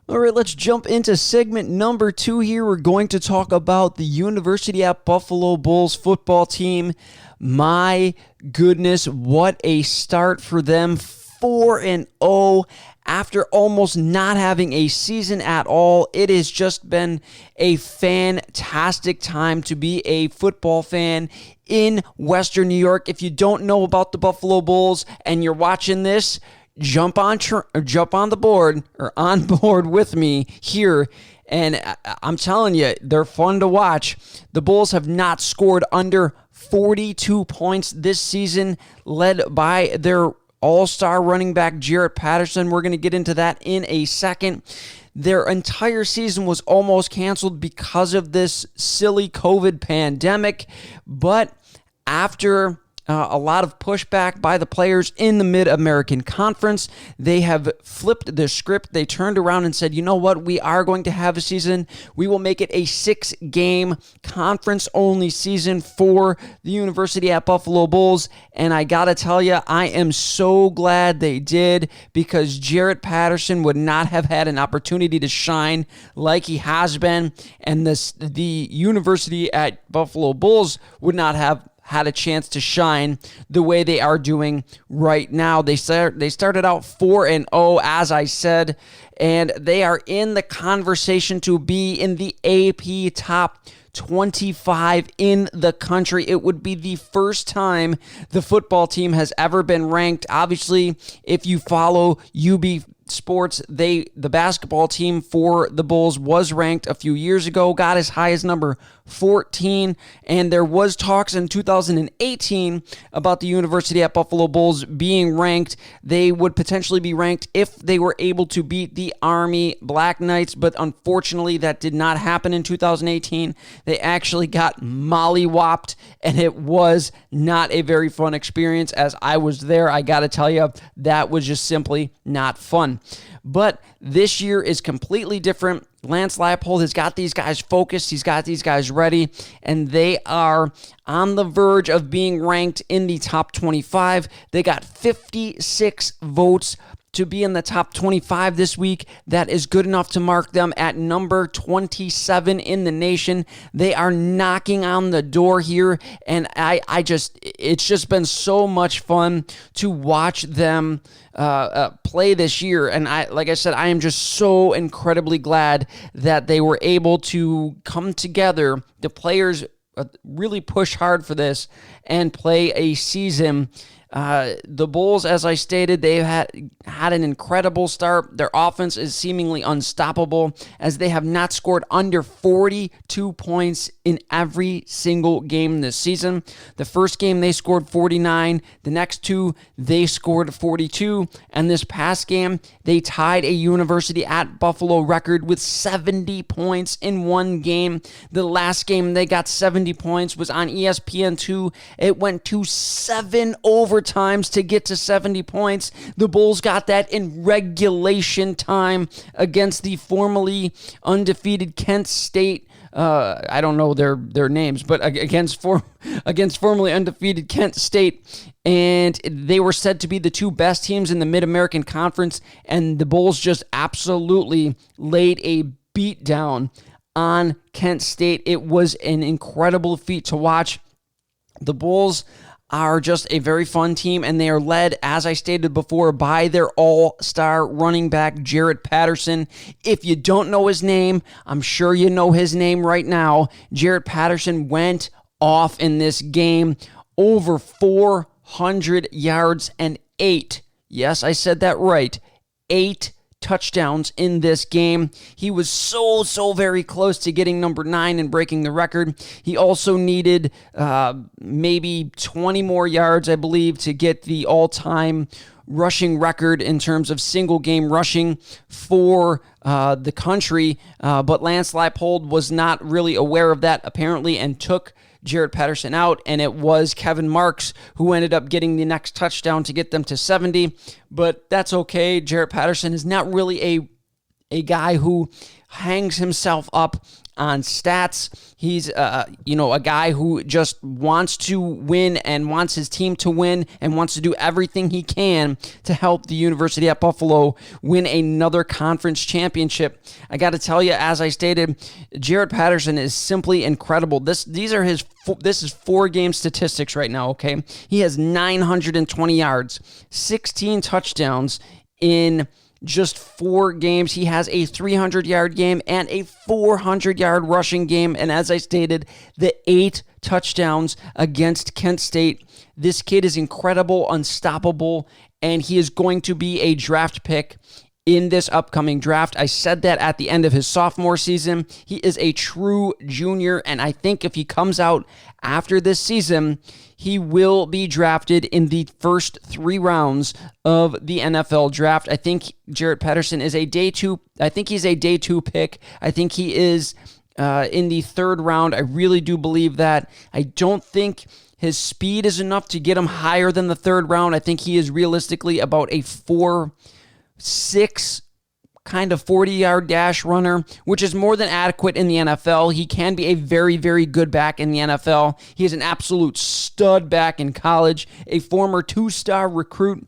All right, let's jump into segment number 2 here. We're going to talk about the University at Buffalo Bulls football team. My goodness, what a start for them. 4-0 after almost not having a season at all. It has just been a fantastic time to be a football fan in Western New York. If you don't know about the Buffalo Bulls and you're watching this, jump on the board or on board with me here. And I'm telling you, they're fun to watch. The Bulls have not scored under 42 points this season, led by their all-star running back, Jaret Patterson. We're going to get into that in a second. Their entire season was almost canceled because of this silly COVID pandemic, but after a lot of pushback by the players in the Mid-American Conference, they have flipped the script. They turned around and said, you know what, we are going to have a season. We will make it a 6-game conference-only season for the University at Buffalo Bulls. And I got to tell you, I am so glad they did, because Jaret Patterson would not have had an opportunity to shine like he has been. And the University at Buffalo Bulls would not have had a chance to shine the way they are doing right now. They started out 4-0, as I said, and they are in the conversation to be in the AP top 25 in the country. It would be the first time the football team has ever been ranked. Obviously, if you follow UB Sports, the basketball team for the Bulls was ranked a few years ago, got as high as number 14, and there was talks in 2018 about the University at Buffalo Bulls being ranked. They would potentially be ranked if they were able to beat the Army Black Knights, but unfortunately that did not happen in 2018. They actually got mollywopped, and it was not a very fun experience. As I was there, I gotta tell you, that was just simply not fun. But this year is completely different. Lance Leipold has got these guys focused. He's got these guys ready, and they are on the verge of being ranked in the top 25. They got 56 votes to be in the top 25 this week. That is good enough to mark them at number 27 in the nation. They are knocking on the door here, and it's just been so much fun to watch them play this year. And like I said, I am just so incredibly glad that they were able to come together. The players really push hard for this and play a season. The Bulls, as I stated, they've had an incredible start. Their offense is seemingly unstoppable, as they have not scored under 42 points in every single game this season. The first game, they scored 49. The next two, they scored 42. And this past game, they tied a University at Buffalo record with 70 points in one game. The last game they got 70 points was on ESPN2. It went to 7 overtimes to get to 70 points. The Bulls got that in regulation time against the formerly undefeated Kent State. I don't know their names, but against formerly undefeated Kent State, and they were said to be the two best teams in the Mid-American Conference, and the Bulls just absolutely laid a beat down on Kent State. It was an incredible feat to watch. The Bulls are just a very fun team, and they are led, as I stated before, by their all-star running back, Jaret Patterson. If you don't know his name, I'm sure you know his name right now. Jaret Patterson went off in this game, over 400 yards and 8. Yes, I said that right. 8 touchdowns in this game. He was so very close to getting number 9 and breaking the record. He also needed maybe 20 more yards, I believe, to get the all-time rushing record in terms of single game rushing for the country. But Lance Leipold was not really aware of that, apparently, and took Jaret Patterson out, and it was Kevin Marks who ended up getting the next touchdown to get them to 70, but that's okay. Jaret Patterson is not really a guy who hangs himself up on stats. He's, a guy who just wants to win and wants his team to win and wants to do everything he can to help the University at Buffalo win another conference championship. I got to tell you, as I stated, Jaret Patterson is simply incredible. This is 4-game statistics right now, okay? He has 920 yards, 16 touchdowns in just 4 games. He has a 300-yard game and a 400-yard rushing game. And as I stated, the 8 touchdowns against Kent State. This kid is incredible, unstoppable, and he is going to be a draft pick in this upcoming draft. I said that at the end of his sophomore season. He is a true junior, and I think if he comes out after this season, he will be drafted in the first 3 rounds of the NFL draft. I think Jaret Patterson is a day 2. I think he's a day 2 pick. I think he is in the 3rd round. I really do believe that. I don't think his speed is enough to get him higher than the 3rd round. I think he is realistically about a 4.6 kind of 40-yard dash runner, which is more than adequate in the NFL. He can be a very, very good back in the NFL. He is an absolute stud back in college, a former 2-star recruit,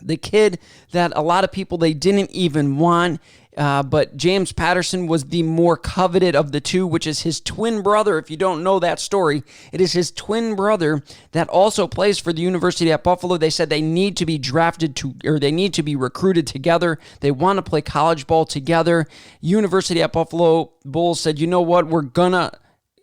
the kid that a lot of people, they didn't even want, but James Patterson was the more coveted of the two, which is his twin brother. If you don't know that story, it is his twin brother that also plays for the University at Buffalo. They said they need to be they need to be recruited together. They want to play college ball together. University at Buffalo Bulls said, you know what, we're gonna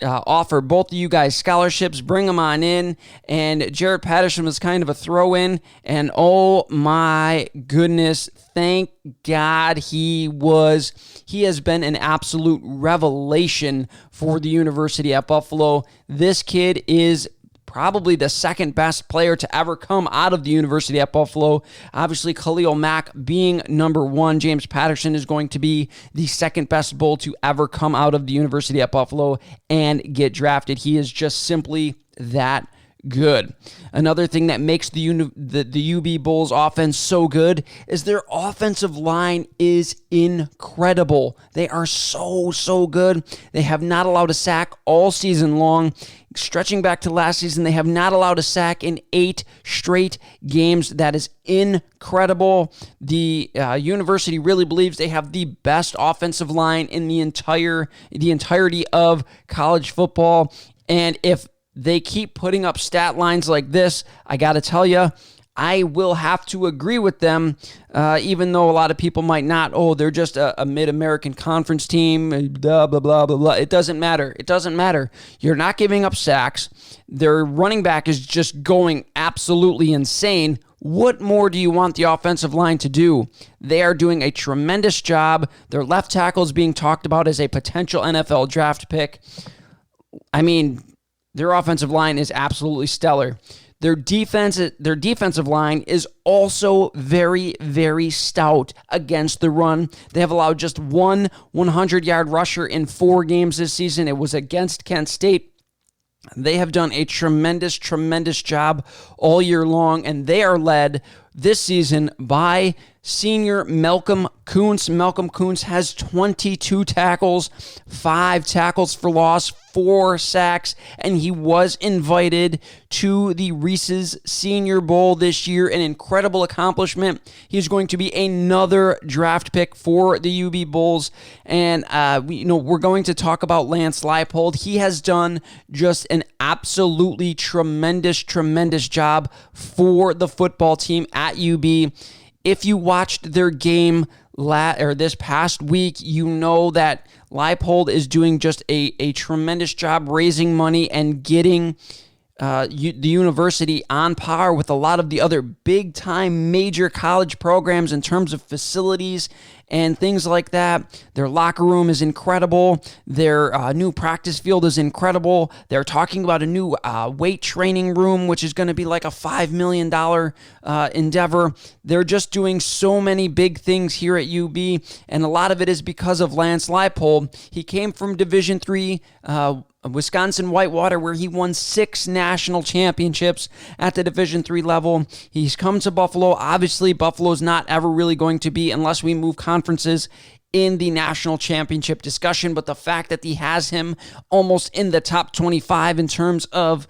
offer both of you guys scholarships, bring them on in, and Jaret Patterson was kind of a throw-in, and oh my goodness, thank God he has been an absolute revelation for the University at Buffalo. This kid is probably the 2nd best player to ever come out of the University at Buffalo. Obviously, Khalil Mack being number 1. James Patterson is going to be the 2nd best Bull to ever come out of the University at Buffalo and get drafted. He is just simply that good. Another thing that makes the UB Bulls offense so good is their offensive line is incredible. They are so good. They have not allowed a sack all season long. Stretching back to last season, they have not allowed a sack in 8 straight games. That is incredible. The university really believes they have the best offensive line in the entirety of college football. And if they keep putting up stat lines like this, I got to tell you, I will have to agree with them, even though a lot of people might not. Oh, they're just a mid-American conference team, blah, blah, blah, blah, blah. It doesn't matter. It doesn't matter. You're not giving up sacks. Their running back is just going absolutely insane. What more do you want the offensive line to do? They are doing a tremendous job. Their left tackle is being talked about as a potential NFL draft pick. I mean, their offensive line is absolutely stellar. Their defensive line is also very, very stout against the run. They have allowed just one 100-yard rusher in 4 games this season. It was against Kent State. They have done a tremendous job all year long, and they are led this season by senior Malcolm Kuntz. Malcolm Kuntz has 22 tackles, 5 tackles for loss, 4 sacks, and he was invited to the Reese's Senior Bowl this year. An incredible accomplishment. He's going to be another draft pick for the UB Bulls, and we're going to talk about Lance Leipold. He has done just an absolutely tremendous job for the football team at UB. If you watched their game this past week, you know that Leipold is doing just a tremendous job raising money and getting the university on par with a lot of the other big-time major college programs in terms of facilities and things like that. Their locker room is incredible. Their new practice field is incredible. They're talking about a new weight training room, which is going to be like a $5 million endeavor. They're just doing so many big things here at UB, and a lot of it is because of Lance Leipold. He came from Division III Wisconsin Whitewater, where he won 6 national championships at the Division III level. He's come to Buffalo. Obviously, Buffalo's not ever really going to be, unless we move conferences, in the national championship discussion, but the fact that he has him almost in the top 25 in terms of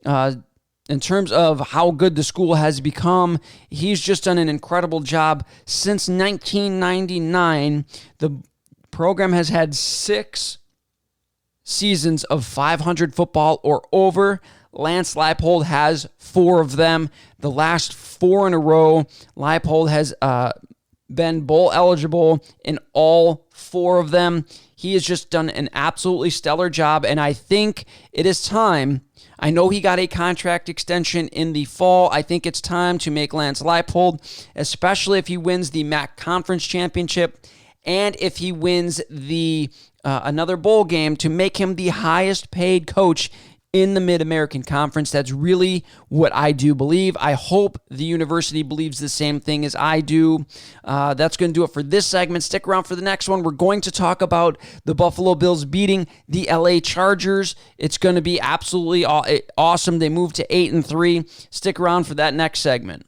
how good the school has become, he's just done an incredible job. Since 1999, the program has had 6 seasons of 500 football or over. Lance Leipold has 4 of them. The last 4 in a row, Leipold has been bowl eligible in all 4 of them. He has just done an absolutely stellar job, and I think it is time. I know he got a contract extension in the fall. I think it's time to make Lance Leipold, especially if he wins the MAC Conference Championship and if he wins the another bowl game, to make him the highest paid coach in the Mid-American Conference. That's really what I do believe. I hope the university believes the same thing as I do. That's going to do it for this segment. Stick around for the next one. We're going to talk about the Buffalo Bills beating the LA Chargers. It's going to be absolutely awesome. They moved to 8-3. Stick around for that next segment.